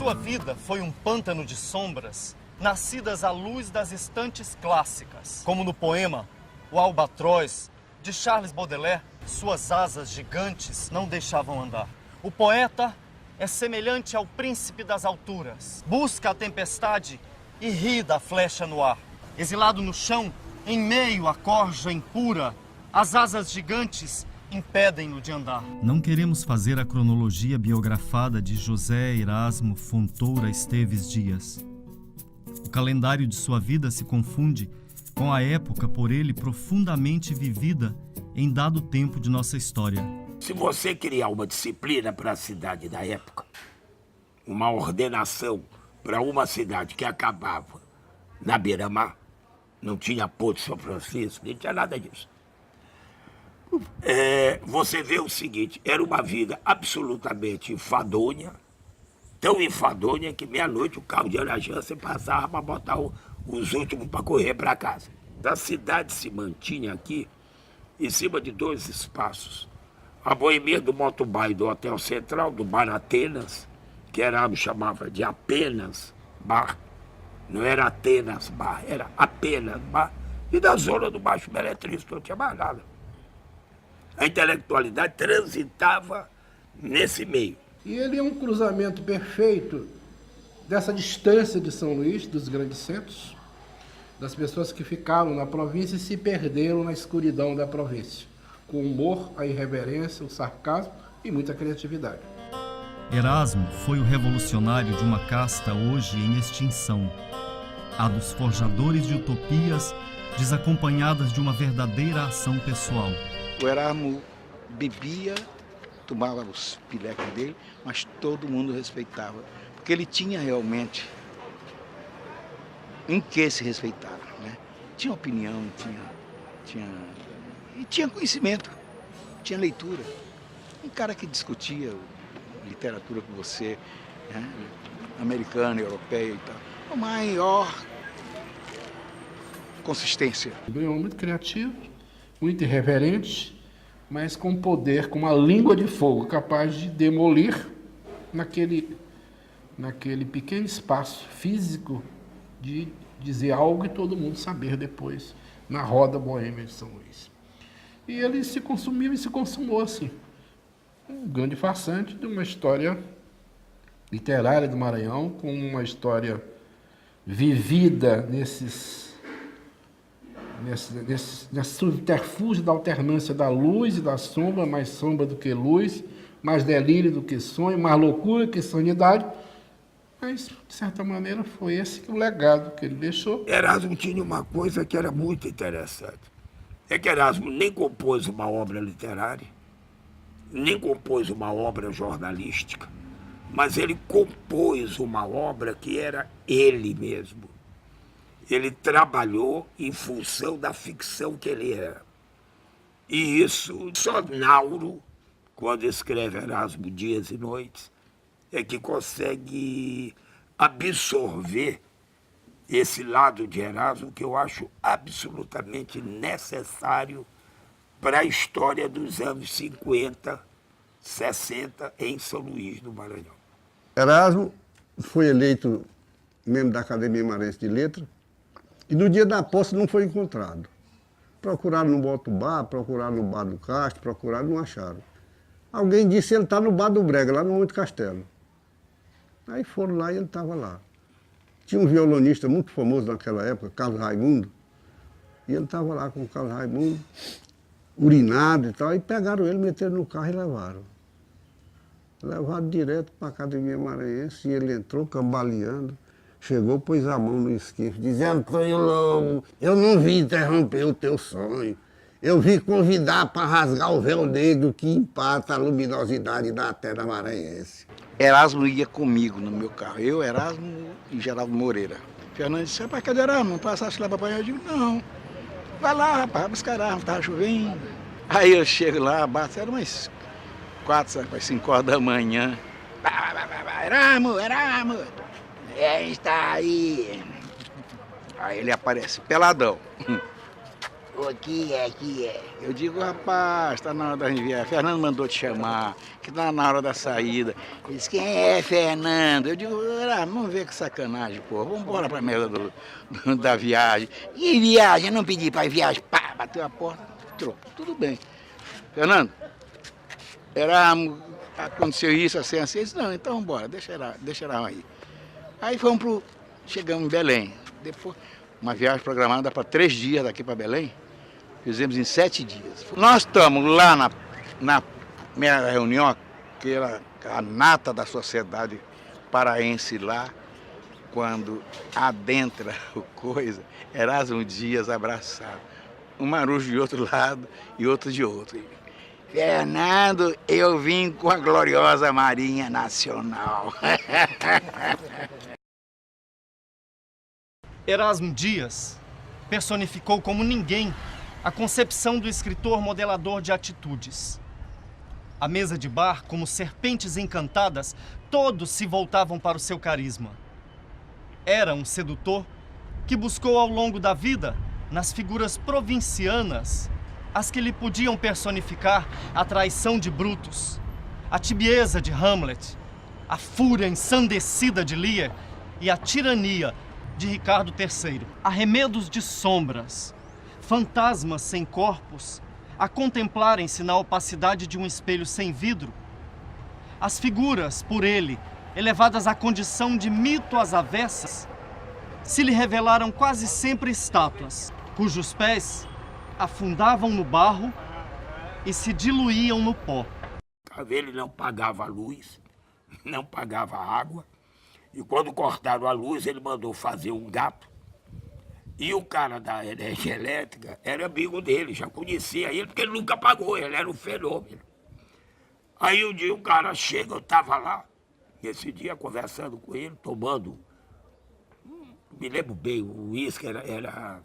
Sua vida foi um pântano de sombras, nascidas à luz das estantes clássicas. Como no poema O Albatroz, de Charles Baudelaire, suas asas gigantes não deixavam andar. O poeta é semelhante ao príncipe das alturas. Busca a tempestade e ri da flecha no ar. Exilado no chão, em meio à corja impura, as asas gigantes impedem-no de andar. Não queremos fazer a cronologia biografada de José Erasmo Fontoura Esteves Dias. O calendário de sua vida se confunde com a época por ele profundamente vivida em dado tempo de nossa história. Se você criar uma disciplina para a cidade da época, uma ordenação para uma cidade que acabava na beira-mar, não tinha Porto São Francisco, não tinha nada disso. Você vê o seguinte, era uma vida absolutamente enfadonha, tão enfadonha que meia-noite o carro de Ana Jansen passava para botar os últimos para correr para casa. A cidade se mantinha aqui em cima de dois espaços. A boemia do motobai do Hotel Central, do Bar Atenas, que Erasmo chamava de apenas bar, não era Atenas bar, era apenas bar, e da zona do Baixo Meretrístico não tinha mais nada. A intelectualidade transitava nesse meio. E ele é um cruzamento perfeito dessa distância de São Luís, dos grandes centros, das pessoas que ficaram na província e se perderam na escuridão da província, com o humor, a irreverência, o sarcasmo e muita criatividade. Erasmo foi o revolucionário de uma casta hoje em extinção, a dos forjadores de utopias desacompanhadas de uma verdadeira ação pessoal. O Erasmo bebia, tomava os pilecos dele, mas todo mundo respeitava, porque ele tinha realmente em que se respeitava, né? Tinha opinião, tinha conhecimento, tinha leitura. Um cara que discutia literatura com você, né? Americana, europeia e tal, a maior consistência. Ele é um homem muito criativo, muito irreverente, mas com poder, com uma língua de fogo, capaz de demolir naquele pequeno espaço físico de dizer algo e todo mundo saber depois, na roda boêmia de São Luís. E ele se consumiu e se consumou assim. Um grande farsante de uma história literária do Maranhão, com uma história vivida nesse subterfúgio da alternância da luz e da sombra, mais sombra do que luz, mais delírio do que sonho, mais loucura que sanidade. Mas, de certa maneira, foi esse o legado que ele deixou. Erasmo tinha uma coisa que era muito interessante. É que Erasmo nem compôs uma obra literária, nem compôs uma obra jornalística, mas ele compôs uma obra que era ele mesmo. Ele trabalhou em função da ficção que ele era. E isso, só Nauro, quando escreve Erasmo Dias e Noites, é que consegue absorver esse lado de Erasmo que eu acho absolutamente necessário para a história dos anos 50, 60 em São Luís do Maranhão. Erasmo foi eleito membro da Academia Maranhense de Letras e no dia da posse não foi encontrado. Procuraram no Botubá, procuraram no Bar do Castro, procuraram, não acharam. Alguém disse que ele está no Bar do Brega, lá no Monte Castelo. Aí foram lá e ele estava lá. Tinha um violonista muito famoso naquela época, Carlos Raimundo, e ele estava lá com o Carlos Raimundo, urinado e tal, e pegaram ele, meteram no carro e levaram. Levaram direto para a Academia Maranhense, e ele entrou cambaleando, chegou, pôs a mão no esquife, dizendo: Antônio Lobo, eu não vim interromper o teu sonho, eu vim convidar para rasgar o véu negro que empata a luminosidade da terra maranhense. Erasmo ia comigo no meu carro, eu, Erasmo e Geraldo Moreira. Fernando disse: rapaz, cadê Erasmo? Não passaste lá para apanhar? Eu digo: não, vai lá, rapaz, buscar Erasmo, estava chovendo. Aí eu chego lá, bato, era umas 4, 5 horas da manhã. Erasmo, Erasmo, está aí. Aí ele aparece, peladão. O que é? Eu digo, rapaz, tá na hora da gente viajar. Fernando mandou te chamar, que tá na hora da saída. Ele disse, quem é Fernando? Eu digo, vamos ver que sacanagem, pô. Vamos embora pra merda da viagem. E viagem? Eu não pedi pra viagem. Pá, bateu a porta, entrou. Tudo bem. Fernando, aconteceu isso, assim. Eu disse, não, então vamos embora, deixa ela aí. Aí chegamos em Belém. Depois, uma viagem programada para 3 dias daqui para Belém. Fizemos em 7 dias. Nós estamos lá na minha reunião, que era a nata da sociedade paraense lá, quando adentra o coisa, Erasmo Dias abraçado. Um marujo de outro lado e outro de outro. Fernando, eu vim com a gloriosa Marinha Nacional. Erasmo Dias personificou como ninguém a concepção do escritor modelador de atitudes. À mesa de bar, como serpentes encantadas, todos se voltavam para o seu carisma. Era um sedutor que buscou ao longo da vida, nas figuras provincianas, as que lhe podiam personificar a traição de Brutus, a tibieza de Hamlet, a fúria ensandecida de Lear e a tirania de Ricardo III. Arremedos de sombras, fantasmas sem corpos, a contemplarem-se na opacidade de um espelho sem vidro. As figuras, por ele, elevadas à condição de mito às avessas, se lhe revelaram quase sempre estátuas, cujos pés afundavam no barro e se diluíam no pó. Ele não pagava a luz, não pagava a água, e quando cortaram a luz, ele mandou fazer um gato. E o cara da energia elétrica era amigo dele, já conhecia ele, porque ele nunca pagou, ele era um fenômeno. Aí um dia o cara chega, eu estava lá, esse dia conversando com ele, tomando, me lembro bem, o uísque era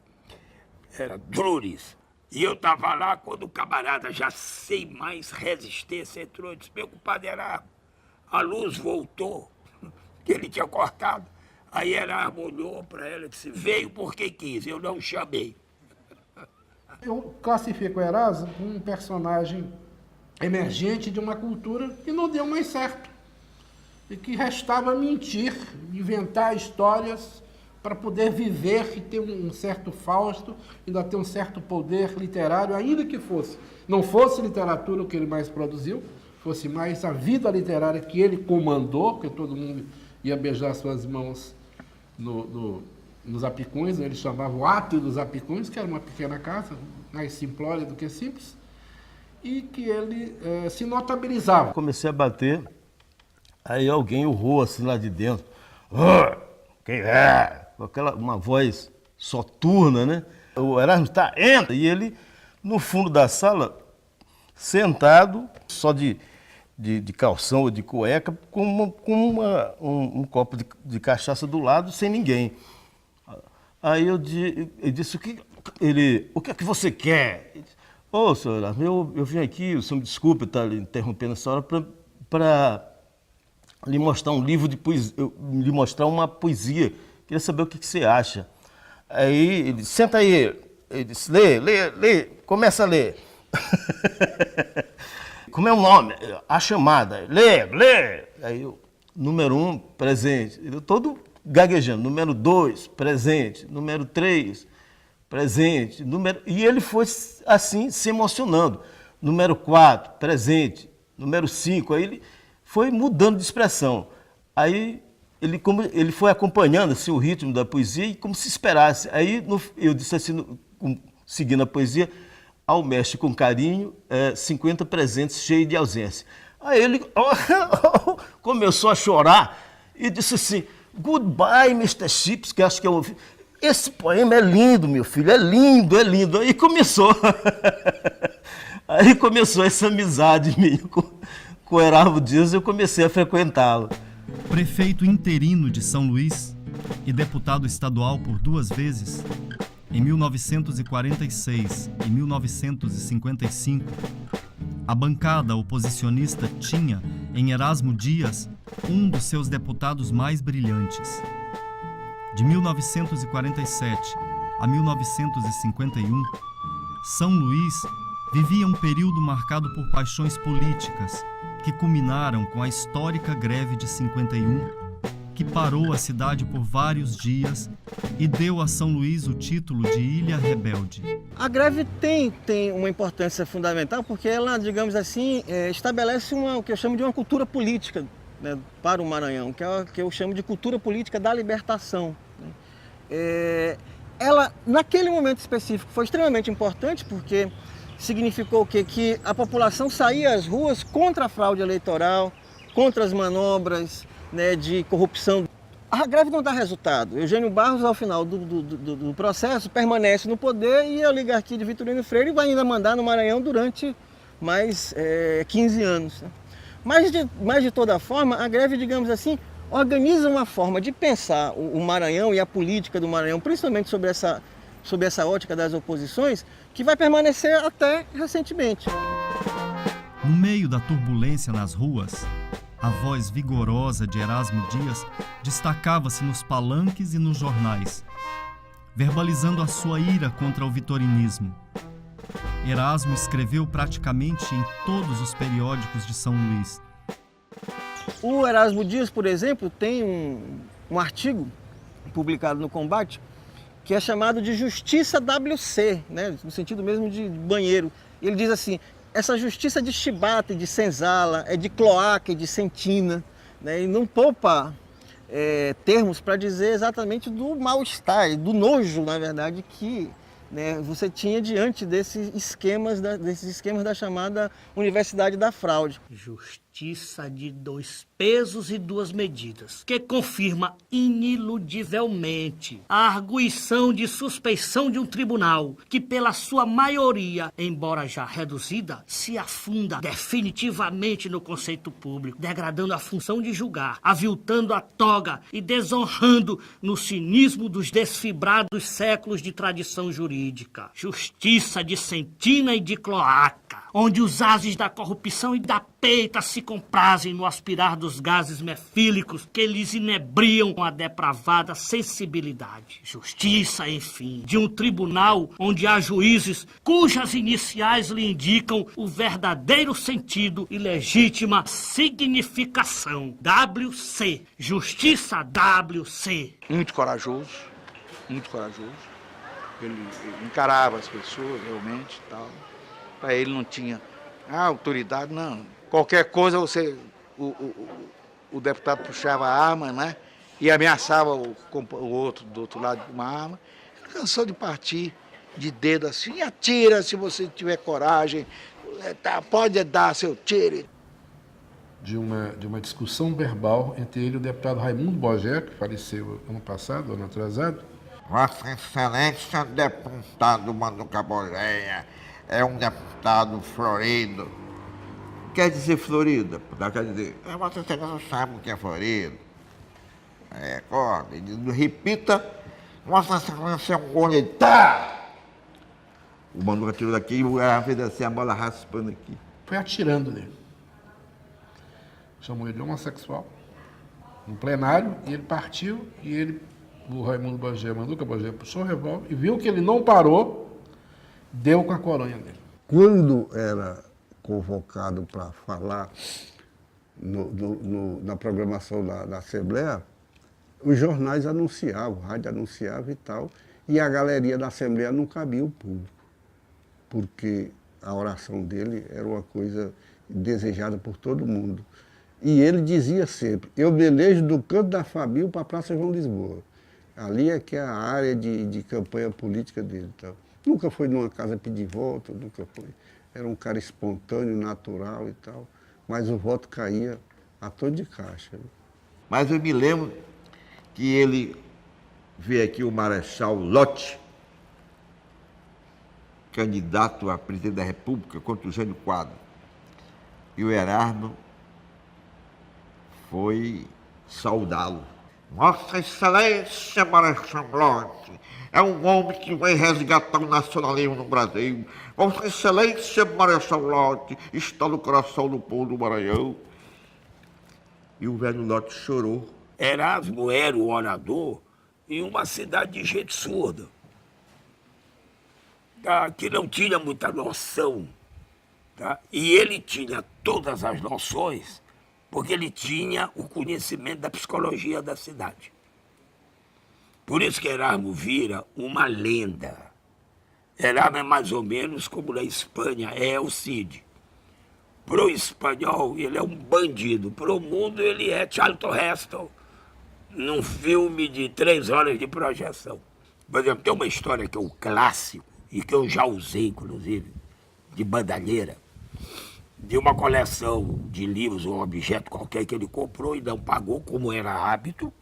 Druris. E eu estava lá, quando o camarada, já sem mais resistência, entrou e disse, meu compadre, a luz voltou, que ele tinha cortado. Aí Erasmo olhou para ela e disse, veio porque quis, eu não chamei. Eu classifico o Erasmo como um personagem emergente de uma cultura que não deu mais certo. E que restava mentir, inventar histórias para poder viver e ter um certo Fausto, ainda ter um certo poder literário, ainda que não fosse literatura o que ele mais produziu, fosse mais a vida literária que ele comandou, porque todo mundo ia beijar suas mãos nos apicões, ele chamava o Átrio dos Apicões, que era uma pequena casa, mais simplória do que simples, e que ele se notabilizava. Comecei a bater, aí alguém urrou assim lá de dentro, quem é? Com uma voz soturna, né? O Erasmo está, entra! E ele, no fundo da sala, sentado, só de calção ou de cueca, com um copo de cachaça do lado, sem ninguém. Aí eu disse, o que é que você quer? Ô, senhor Erasmo, eu vim aqui, o senhor me desculpe estar lhe interrompendo essa hora, para lhe mostrar um livro de poesia, lhe mostrar uma poesia. Queria saber o que você acha. Aí ele disse, senta aí. Ele disse, lê, começa a ler. Como é o nome? A chamada. Lê. Aí, número 1, presente. Eu todo gaguejando. Número 2, presente. Número 3, presente. E ele foi assim, se emocionando. Número 4, presente. Número 5, aí ele foi mudando de expressão. Aí ele foi acompanhando assim, o ritmo da poesia e como se esperasse. Aí eu disse assim, seguindo a poesia, ao mestre com carinho, 50 presentes cheios de ausência. Aí ele começou a chorar e disse assim, goodbye, Mr. Chips, que acho que eu ouvi. Esse poema é lindo, meu filho, é lindo. Aí começou. Aí começou essa amizade minha com o Erasmo Dias e eu comecei a frequentá-lo. Prefeito interino de São Luís e deputado estadual por 2 vezes, em 1946 e 1955, a bancada oposicionista tinha, em Erasmo Dias, um dos seus deputados mais brilhantes. De 1947 a 1951, São Luís vivia um período marcado por paixões políticas que culminaram com a histórica greve de 51, que parou a cidade por vários dias e deu a São Luís o título de Ilha Rebelde. A greve tem uma importância fundamental porque ela, digamos assim, estabelece o que eu chamo de uma cultura política, né, para o Maranhão, que é o que eu chamo de cultura política da libertação. Ela, naquele momento específico, foi extremamente importante porque significou o quê? Que a população saía às ruas contra a fraude eleitoral, contra as manobras, né, de corrupção. A greve não dá resultado. Eugênio Barros, ao final do processo, permanece no poder e a oligarquia de Vitorino Freire vai ainda mandar no Maranhão durante mais 15 anos. Né? Mas de toda forma, a greve, digamos assim, organiza uma forma de pensar o Maranhão e a política do Maranhão, principalmente sobre essa ótica das oposições, que vai permanecer até recentemente. No meio da turbulência nas ruas, a voz vigorosa de Erasmo Dias destacava-se nos palanques e nos jornais, verbalizando a sua ira contra o vitorinismo. Erasmo escreveu praticamente em todos os periódicos de São Luís. O Erasmo Dias, por exemplo, tem um artigo publicado no Combate que é chamado de Justiça WC, né, no sentido mesmo de banheiro. Ele diz assim: essa justiça de chibata e de senzala, é de cloaca e de sentina, né, e não poupa termos para dizer exatamente do mal-estar, do nojo, na verdade, que, né, você tinha diante desses esquemas da chamada Universidade da Fraude. Justiça de 2 pesos e 2 medidas, que confirma ineludivelmente a arguição de suspeição de um tribunal que, pela sua maioria, embora já reduzida, se afunda definitivamente no conceito público, degradando a função de julgar, aviltando a toga e desonrando no cinismo dos desfibrados séculos de tradição jurídica. Justiça de sentina e de cloaca, onde os ases da corrupção e da peita se comprazem no aspirar dos gases mefílicos que lhes inebriam com a depravada sensibilidade. Justiça, enfim, de um tribunal onde há juízes cujas iniciais lhe indicam o verdadeiro sentido e legítima significação. WC. Justiça WC. Muito corajoso, muito corajoso. Ele encarava as pessoas realmente e tal. Para ele não tinha autoridade, não. Qualquer coisa o deputado puxava a arma, né? E ameaçava o outro do outro lado com uma arma. Ele cansou de partir de dedo assim: atira se você tiver coragem, pode dar seu tiro. De uma discussão verbal entre ele e o deputado Raimundo Bogé, que faleceu ano passado, ano atrasado. Vossa Excelência, deputado Manduca Bogé, é um deputado florido. Quer dizer florido? Quer dizer, Vossa Excelência sabe o que é florido. Repita, Vossa Excelência é um goletar. O Manduca tirou daqui e fez assim, a bola raspando aqui. Foi atirando nele. Chamou ele de homossexual no plenário e ele partiu e o Raimundo Bogé, Manduca Bogé, puxou o revólver e viu que ele não parou, deu com a coronha dele. Quando era convocado para falar na programação da Assembleia, os jornais anunciavam, o rádio anunciava e tal, e a galeria da Assembleia não cabia o público, porque a oração dele era uma coisa desejada por todo mundo. E ele dizia sempre: eu me elejo do canto da Fabio para a Praça João Lisboa. Ali é que é a área de campanha política dele. Então. Nunca foi numa casa pedir voto, nunca foi. Era um cara espontâneo, natural e tal. Mas o voto caía a todo de caixa. Mas eu me lembro que ele veio aqui o Marechal Lott, candidato a presidente da República contra o Jânio Quadros. E o Erasmo foi saudá-lo. Vossa Excelência, Marechal Lott, é um homem que vai resgatar o nacionalismo no Brasil. Vossa Excelência, Marechal Lott, está no coração do povo do Maranhão. E o velho Lott chorou. Erasmo era o orador em uma cidade de gente surda. tá? Que não tinha muita noção. Tá? E ele tinha todas as noções, porque ele tinha o conhecimento da psicologia da cidade. Por isso que Erasmo vira uma lenda. Erasmo é mais ou menos como na Espanha é o Cid. Pro espanhol, ele é um bandido. Pro mundo, ele é Charlton Heston, num filme de 3 horas de projeção. Por exemplo, tem uma história que é um clássico, e que eu já usei, inclusive, de bandalheira, de uma coleção de livros, um objeto qualquer que ele comprou e não pagou, como era hábito,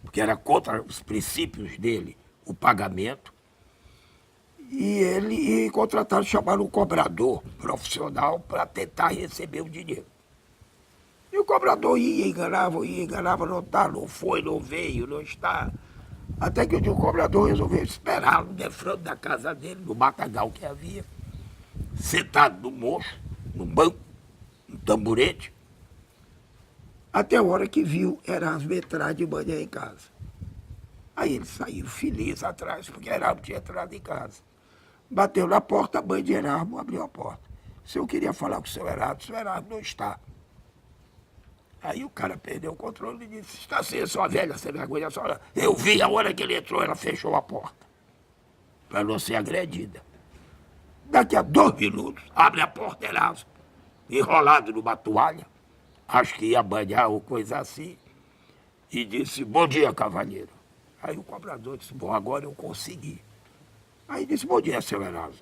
porque era contra os princípios dele o pagamento. E ele contrataram, chamaram um cobrador profissional para tentar receber o dinheiro. E o cobrador ia, enganava, não tá, não foi, não veio, não está. Até que o cobrador resolveu esperá-lo defronte da casa dele, no matagal que havia, sentado no mocho, no banco, no tamborete, até a hora que viu Erasmo entrar de manhã em casa. Aí ele saiu feliz atrás, porque Erasmo tinha entrado em casa. Bateu na porta, a mãe de Erasmo abriu a porta. Se eu queria falar com o seu Erasmo não está. Aí o cara perdeu o controle e disse, está assim, sua velha, sem vergonha, a senhora. Eu vi a hora que ele entrou, ela fechou a porta, para não ser agredida. Daqui a 2 minutos, abre a porta, Erasmo, enrolado numa toalha, acho que ia banhar ou coisa assim, e disse, bom dia, cavalheiro. Aí o cobrador disse, bom, agora eu consegui. Aí disse, bom dia, seu Erasmo.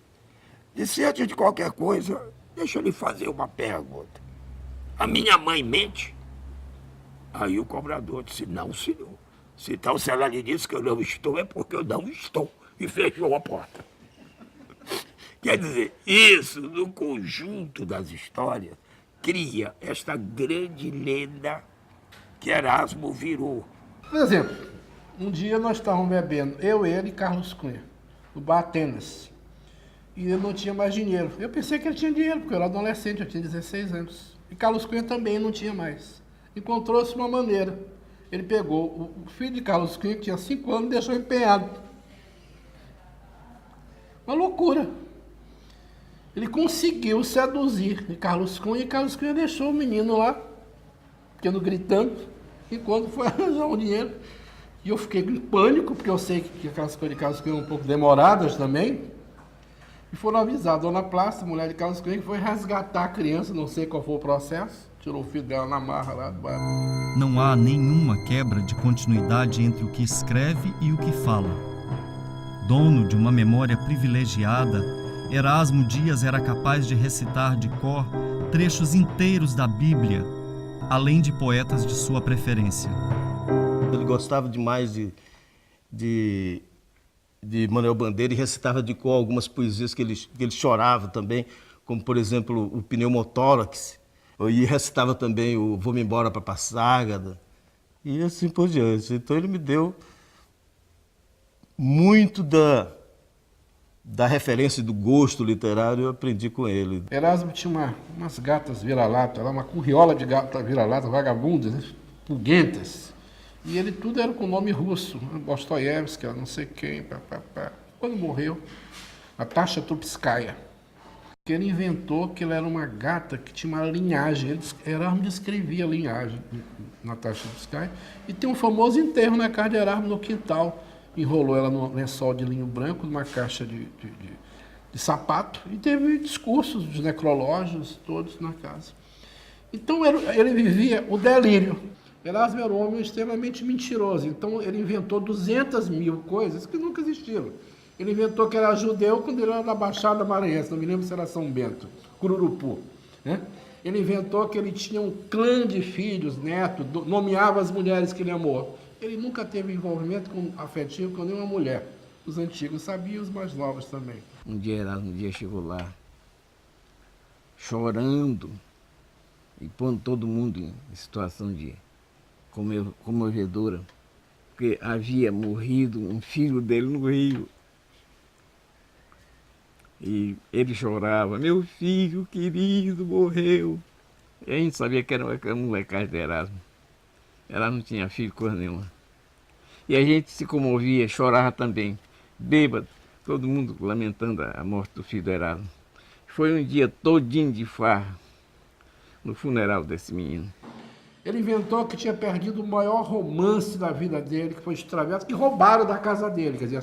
Disse, antes de qualquer coisa, deixa eu lhe fazer uma pergunta. A minha mãe mente? Aí o cobrador disse, não, senhor. Então, se ela lhe disse que eu não estou, é porque eu não estou. E fechou a porta. Quer dizer, isso, no conjunto das histórias, cria esta grande lenda que Erasmo virou. Por exemplo, um dia nós estávamos bebendo, eu, ele e Carlos Cunha, no bar Atenas. E ele não tinha mais dinheiro. Eu pensei que ele tinha dinheiro, porque eu era adolescente, eu tinha 16 anos. E Carlos Cunha também não tinha mais. Encontrou-se uma maneira. Ele pegou o filho de Carlos Cunha, que tinha 5 anos, e deixou empenhado. Uma loucura. Ele conseguiu seduzir Carlos Cunha, e Carlos Cunha deixou o menino lá, ficando gritando, enquanto foi arranjar o dinheiro. E eu fiquei em pânico, porque eu sei que aquelas coisas de Carlos Cunha eram um pouco demoradas também. E foram avisar a dona Plácida, a mulher de Carlos Cunha, que foi resgatar a criança, não sei qual foi o processo, tirou o filho dela na marra lá do bairro. Não há nenhuma quebra de continuidade entre o que escreve e o que fala. Dono de uma memória privilegiada, Erasmo Dias era capaz de recitar de cor trechos inteiros da Bíblia, além de poetas de sua preferência. Ele gostava demais de Manuel Bandeira e recitava de cor algumas poesias que ele chorava também, como, por exemplo, o Pneumotórax, e recitava também o Vou-me embora para Passágada, e assim por diante. Então ele me deu muito da referência do gosto literário, eu aprendi com ele. Erasmo tinha umas gatas vira-lata, uma curriola de gata vira-lata, vagabundas, né? Pulguentas. E ele tudo era com nome russo, Dostoiévski, não sei quem, papapá. Quando morreu, Natasha Trubskaya, que ele inventou que ela era uma gata que tinha uma linhagem. Erasmo descrevia a linhagem de Natasha Trubskaya. E tem um famoso enterro na casa de Erasmo no quintal. Enrolou ela num lençol de linho branco, numa caixa de sapato. E teve discursos dos necrológios todos na casa. Então ele vivia o delírio. Erasmo era um homem extremamente mentiroso, então ele inventou 200.000 coisas que nunca existiram. Ele inventou que era judeu quando ele era da Baixada Maranhense, não me lembro se era São Bento, Cururupu. Né? Ele inventou que ele tinha um clã de filhos, netos, nomeava as mulheres que ele amou. Ele nunca teve envolvimento afetivo com nenhuma mulher. Os antigos sabiam, os mais novos também. Um dia Erasmo chegou lá, chorando e pondo todo mundo em situação de comovedora, porque havia morrido um filho dele no Rio. E ele chorava, meu filho querido morreu. E a gente sabia que era uma molecagem de Erasmo. Ela não tinha filho, coisa nenhuma. E a gente se comovia, chorava também, bêbado, todo mundo lamentando a morte do filho do Erasmo. Foi um dia todinho de farra no funeral desse menino. Ele inventou que tinha perdido o maior romance da vida dele, que foi extraviado, que roubaram da casa dele. Quer dizer,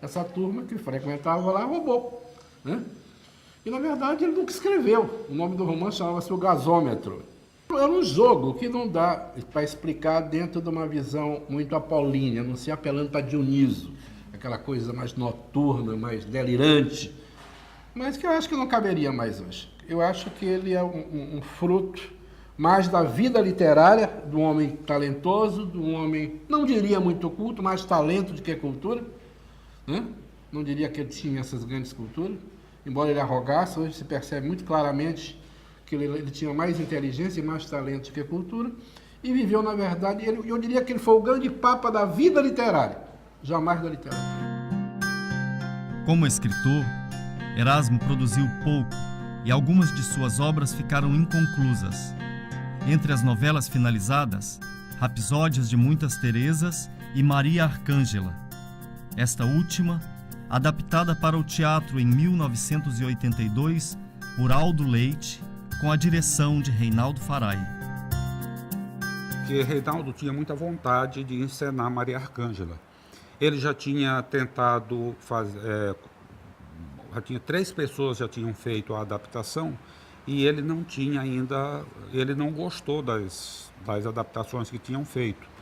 essa turma que frequentava lá roubou, né? E, na verdade, ele nunca escreveu. O nome do romance chamava-se O Gasômetro. Era um jogo que não dá para explicar dentro de uma visão muito apolínea, não se apelando para Dioniso, aquela coisa mais noturna, mais delirante, mas que eu acho que não caberia mais hoje. Eu acho que ele é um fruto mais da vida literária, de um homem talentoso, de um homem, não diria muito culto, mais talento do que cultura, né? Não diria que ele tinha essas grandes culturas, embora ele arrogasse, hoje se percebe muito claramente que ele tinha mais inteligência e mais talento do que cultura, e viveu, na verdade, eu diria que ele foi o grande papa da vida literária, jamais da literatura. Como escritor, Erasmo produziu pouco e algumas de suas obras ficaram inconclusas. Entre as novelas finalizadas, Rapsódias de Muitas Teresas e Maria Arcângela. Esta última, adaptada para o teatro em 1982 por Aldo Leite, com a direção de Reinaldo Farai. Que Reinaldo tinha muita vontade de encenar Maria Arcângela. Ele já tinha tentado fazer... já tinha 3 pessoas já tinham feito a adaptação e ele não tinha ainda... Ele não gostou das adaptações que tinham feito.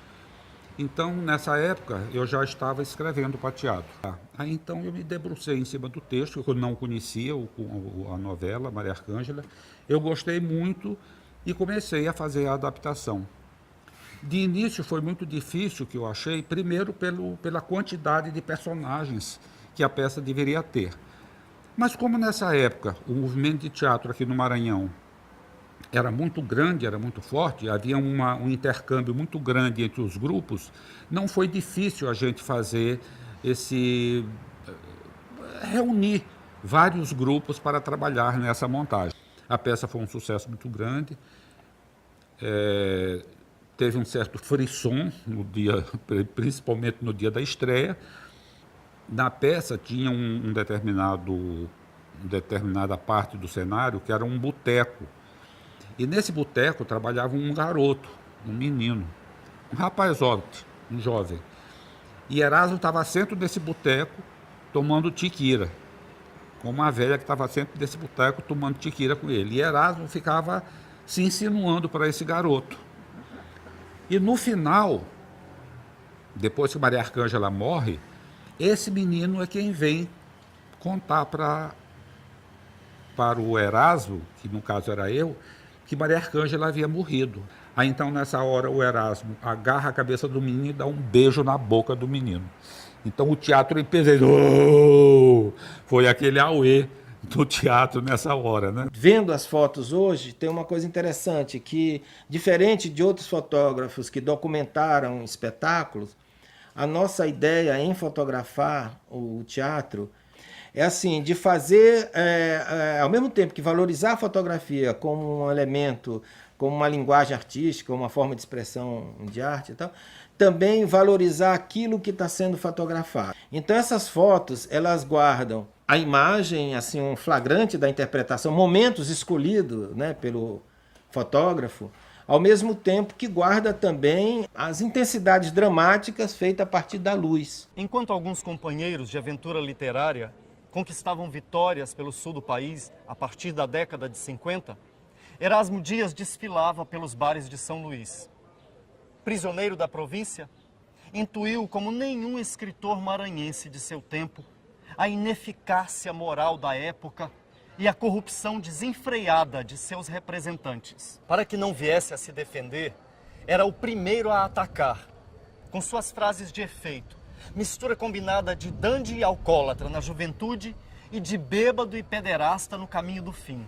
Então, nessa época, eu já estava escrevendo para teatro. Aí, então, eu me debrucei em cima do texto, que eu não conhecia a novela, Maria Arcângela. Eu gostei muito e comecei a fazer a adaptação. De início, foi muito difícil, que eu achei, primeiro pela quantidade de personagens que a peça deveria ter. Mas como nessa época, o movimento de teatro aqui no Maranhão era muito grande, era muito forte, havia um intercâmbio muito grande entre os grupos, não foi difícil a gente fazer reunir vários grupos para trabalhar nessa montagem. A peça foi um sucesso muito grande, teve um certo frisson, principalmente no dia da estreia. Na peça tinha determinada parte do cenário que era um boteco. E nesse boteco trabalhava um garoto, um menino, um rapazote, um jovem. E Erasmo estava sempre nesse boteco tomando tiquira, com uma velha que estava sempre nesse boteco tomando tiquira com ele. E Erasmo ficava se insinuando para esse garoto. E no final, depois que Maria Arcângela morre, esse menino é quem vem contar para o Erasmo, que no caso era eu, que Maria Arcângela havia morrido. Aí então, nessa hora, o Erasmo agarra a cabeça do menino e dá um beijo na boca do menino. Então o teatro empezou. Foi aquele auê do teatro nessa hora, né? Vendo as fotos hoje, tem uma coisa interessante, que diferente de outros fotógrafos que documentaram espetáculos, a nossa ideia em fotografar o teatro é assim, de fazer, ao mesmo tempo que valorizar a fotografia como um elemento, como uma linguagem artística, uma forma de expressão de arte e tal, também valorizar aquilo que está sendo fotografado. Então essas fotos, elas guardam a imagem, assim, um flagrante da interpretação, momentos escolhidos, né, pelo fotógrafo, ao mesmo tempo que guarda também as intensidades dramáticas feitas a partir da luz. Enquanto alguns companheiros de aventura literária conquistavam vitórias pelo sul do país a partir da década de 50, Erasmo Dias desfilava pelos bares de São Luís. Prisioneiro da província, intuiu como nenhum escritor maranhense de seu tempo a ineficácia moral da época e a corrupção desenfreada de seus representantes. Para que não viesse a se defender, era o primeiro a atacar, com suas frases de efeito, mistura combinada de dandy e alcoólatra na juventude e de bêbado e pederasta no caminho do fim.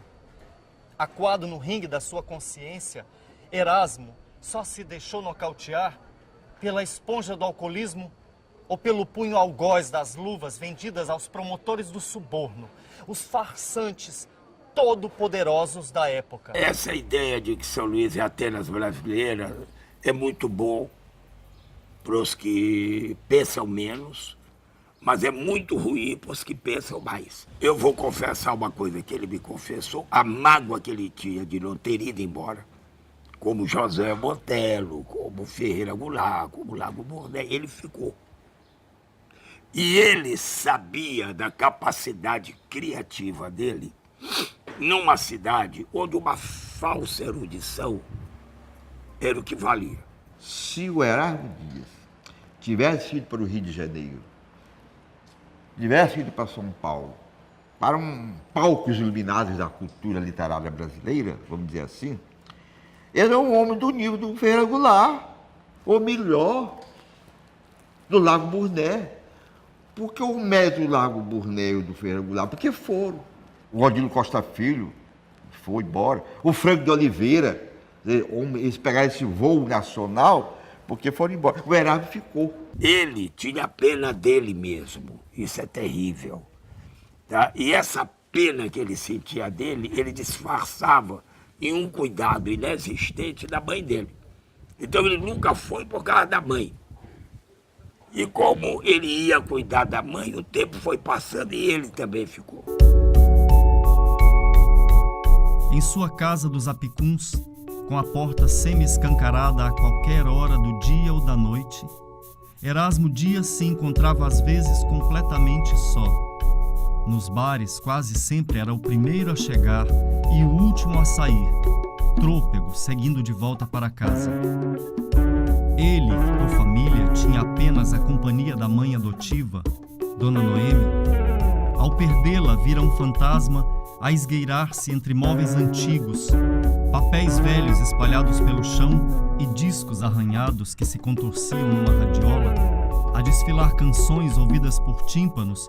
Acuado no ringue da sua consciência, Erasmo só se deixou nocautear pela esponja do alcoolismo ou pelo punho algoz das luvas vendidas aos promotores do suborno, os farsantes todo-poderosos da época. Essa ideia de que São Luís é Atenas brasileira é muito bom para os que pensam menos, mas é muito ruim para os que pensam mais. Eu vou confessar uma coisa que ele me confessou, a mágoa que ele tinha de não ter ido embora, como José Botelho, como Ferreira Goulart, como Lago Bournet, ele ficou. E ele sabia da capacidade criativa dele numa cidade onde uma falsa erudição era o que valia. Se o Erasmo Dias tivesse ido para o Rio de Janeiro, tivesse ido para São Paulo, para palcos iluminados da cultura literária brasileira, vamos dizer assim, ele é um homem do nível do Ferreira Goulart, ou melhor, do Lago Bournet. Porque o mérito do Lago Bournet e do Ferreira Goulart, porque foram. O Odilo Costa Filho foi embora. O Franco de Oliveira, eles pegaram esse voo nacional porque foram embora. O Erasmo ficou. Ele tinha pena dele mesmo. Isso é terrível. Tá? E essa pena que ele sentia dele, ele disfarçava em um cuidado inexistente da mãe dele. Então ele nunca foi por causa da mãe. E como ele ia cuidar da mãe, o tempo foi passando e ele também ficou. Em sua casa dos Apicuns, com a porta semi-escancarada a qualquer hora do dia ou da noite, Erasmo Dias se encontrava às vezes completamente só. Nos bares, quase sempre era o primeiro a chegar e o último a sair, trôpego, seguindo de volta para casa. Ele, por família, tinha apenas a companhia da mãe adotiva, Dona Noemi. Ao perdê-la, vira um fantasma a esgueirar-se entre móveis antigos, papéis velhos espalhados pelo chão e discos arranhados que se contorciam numa radiola, a desfilar canções ouvidas por tímpanos,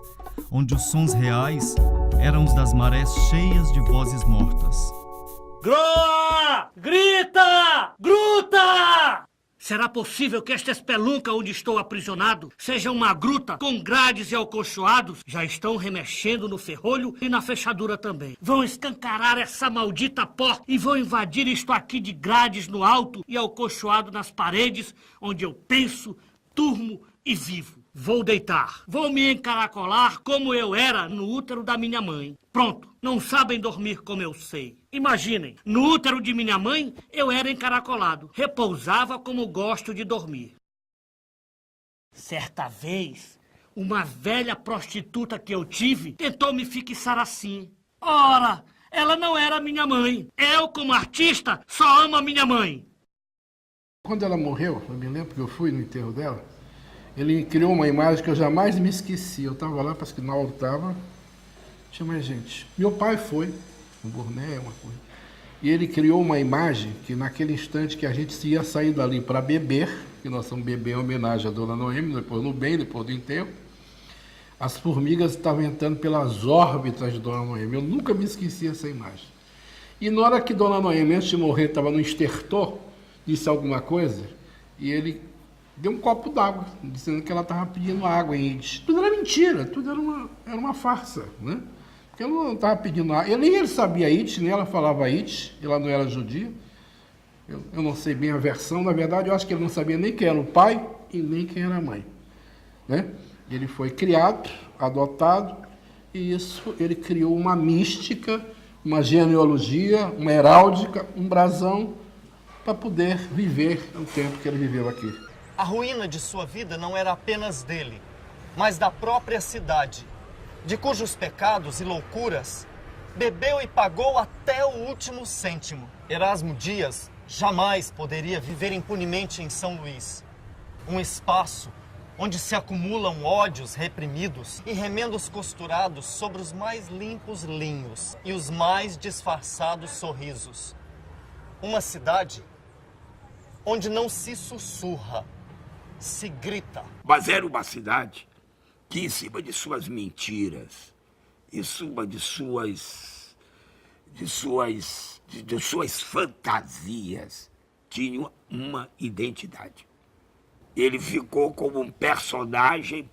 onde os sons reais eram os das marés cheias de vozes mortas. Groa! Grita! Gruta! Será possível que esta espelunca onde estou aprisionado seja uma gruta com grades e acolchoados? Já estão remexendo no ferrolho e na fechadura também. Vão escancarar essa maldita porta e vão invadir isto aqui de grades no alto e acolchoado nas paredes, onde eu penso, durmo e vivo. Vou deitar. Vou me encaracolar como eu era no útero da minha mãe. Pronto, não sabem dormir como eu sei. Imaginem, no útero de minha mãe eu era encaracolado. Repousava como gosto de dormir. Certa vez, uma velha prostituta que eu tive tentou me fixar assim. Ora, ela não era minha mãe. Eu, como artista, só amo a minha mãe. Quando ela morreu, eu me lembro que eu fui no enterro dela, ele criou uma imagem que eu jamais me esqueci. Eu estava lá, parece que no altar, tinha mais gente. Meu pai foi, um Bournet, uma coisa. E ele criou uma imagem que naquele instante que a gente ia sair dali para beber, que nós vamos beber em homenagem à Dona Noemi, depois no bem, depois do enterro, as formigas estavam entrando pelas órbitas de Dona Noemi. Eu nunca me esqueci dessa imagem. E na hora que Dona Noemi, antes de morrer, estava no estertor, disse alguma coisa, e ele deu um copo d'água, dizendo que ela estava pedindo água em Yiddish. Tudo era mentira, tudo era uma farsa, né? Porque ela não estava pedindo água. Nem ele sabia Yiddish, nem ela falava Yiddish, ela não era judia. Eu não sei bem a versão, na verdade eu acho que ele não sabia nem quem era o pai e nem quem era a mãe, né? Ele foi criado, adotado, e isso ele criou uma mística, uma genealogia, uma heráldica, um brasão, para poder viver o tempo que ele viveu aqui. A ruína de sua vida não era apenas dele, mas da própria cidade, de cujos pecados e loucuras bebeu e pagou até o último cêntimo. Erasmo Dias jamais poderia viver impunemente em São Luís, um espaço onde se acumulam ódios reprimidos e remendos costurados sobre os mais limpos linhos e os mais disfarçados sorrisos. Uma cidade onde não se sussurra, se grita. Mas era uma cidade que, em cima de suas mentiras, em cima de suas fantasias, tinha uma identidade. Ele ficou como um personagem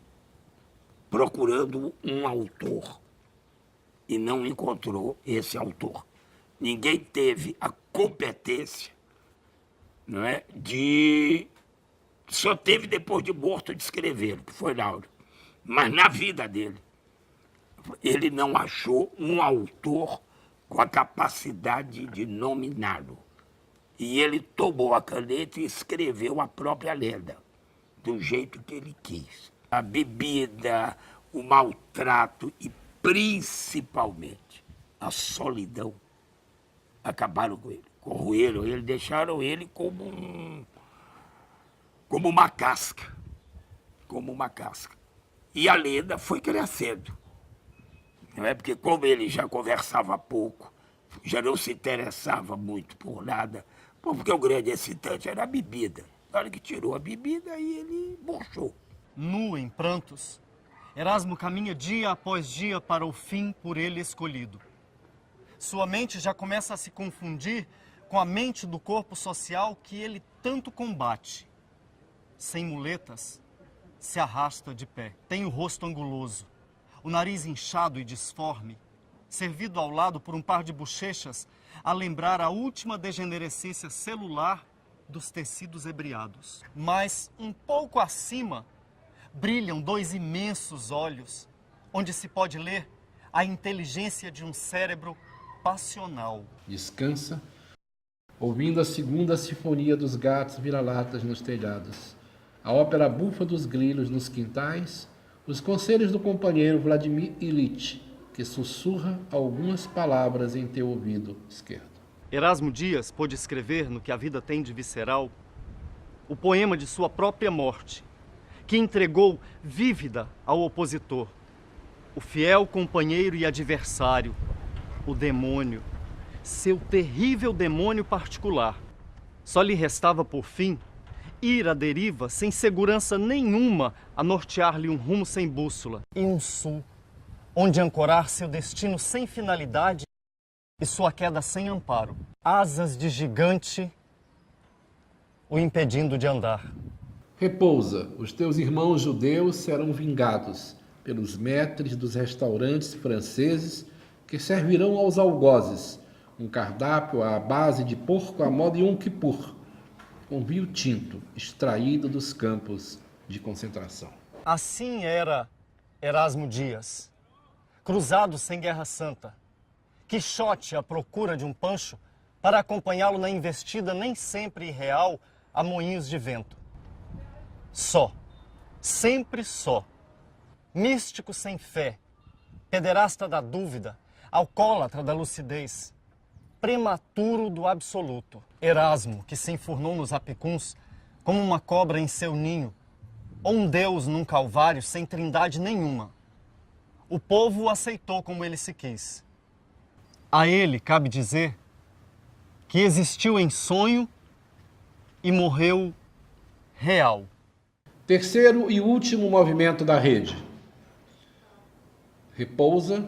procurando um autor e não encontrou esse autor. Ninguém teve a competência, não é, só teve depois de morto de escrever, que foi Lauro. Mas na vida dele, ele não achou um autor com a capacidade de nominá-lo. E ele tomou a caneta e escreveu a própria lenda, do jeito que ele quis. A bebida, o maltrato e, principalmente, a solidão acabaram com ele. Corroeram ele, deixaram ele como uma casca. Como uma casca. E a lenda foi crescendo. Não é? Porque como ele já conversava pouco, já não se interessava muito por nada, porque o grande excitante era a bebida. Na hora que tirou a bebida, aí ele murchou. Nu em prantos, Erasmo caminha dia após dia para o fim por ele escolhido. Sua mente já começa a se confundir com a mente do corpo social que ele tanto combate. Sem muletas, se arrasta de pé. Tem o rosto anguloso, o nariz inchado e disforme, servido ao lado por um par de bochechas a lembrar a última degenerescência celular dos tecidos ebriados. Mas, um pouco acima, brilham dois imensos olhos, onde se pode ler a inteligência de um cérebro passional. Descansa, ouvindo a segunda sinfonia dos gatos vira-latas nos telhados, a ópera bufa dos grilos nos quintais, os conselhos do companheiro Vladimir Ilitch, que sussurra algumas palavras em teu ouvido esquerdo. Erasmo Dias pôde escrever no que a vida tem de visceral o poema de sua própria morte, que entregou vívida ao opositor, o fiel companheiro e adversário, o demônio, seu terrível demônio particular. Só lhe restava, por fim, ir à deriva sem segurança nenhuma a nortear-lhe um rumo sem bússola. E um sul, onde ancorar seu destino sem finalidade e sua queda sem amparo. Asas de gigante o impedindo de andar. Repousa, os teus irmãos judeus serão vingados pelos maîtres dos restaurantes franceses que servirão aos algozes um cardápio à base de porco à moda Yom Kippur, com vinho tinto extraído dos campos de concentração. Assim era Erasmo Dias, cruzado sem guerra santa, Quixote à procura de um Pancho para acompanhá-lo na investida nem sempre irreal a moinhos de vento. Só, sempre só, místico sem fé, pederasta da dúvida, alcoólatra da lucidez, prematuro do absoluto. Erasmo, que se enfurnou nos apicuns como uma cobra em seu ninho, ou um deus num calvário sem trindade nenhuma. O povo o aceitou como ele se quis. A ele cabe dizer que existiu em sonho e morreu real. Terceiro e último movimento da rede. Repousa,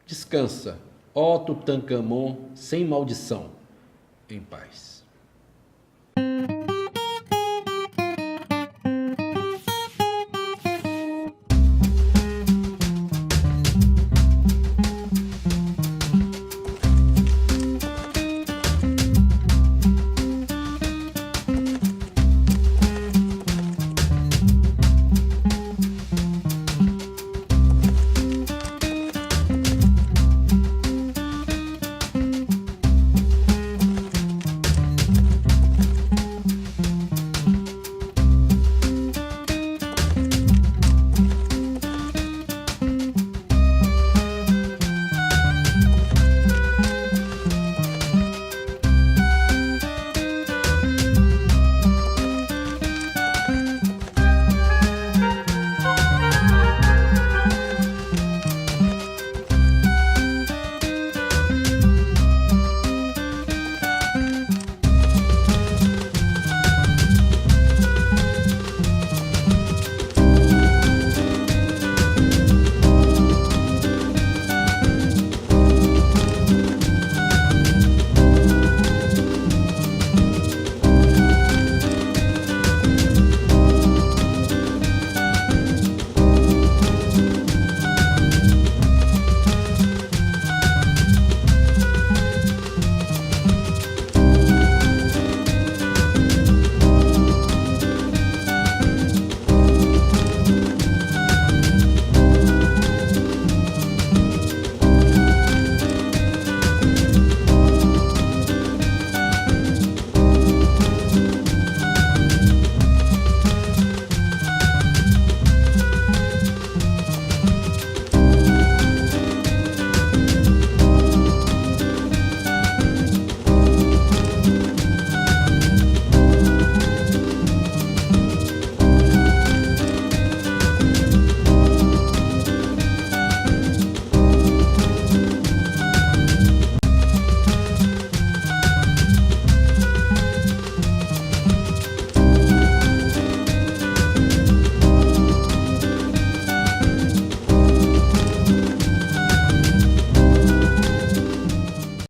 descansa, ó Tutankhamon sem maldição, em paz.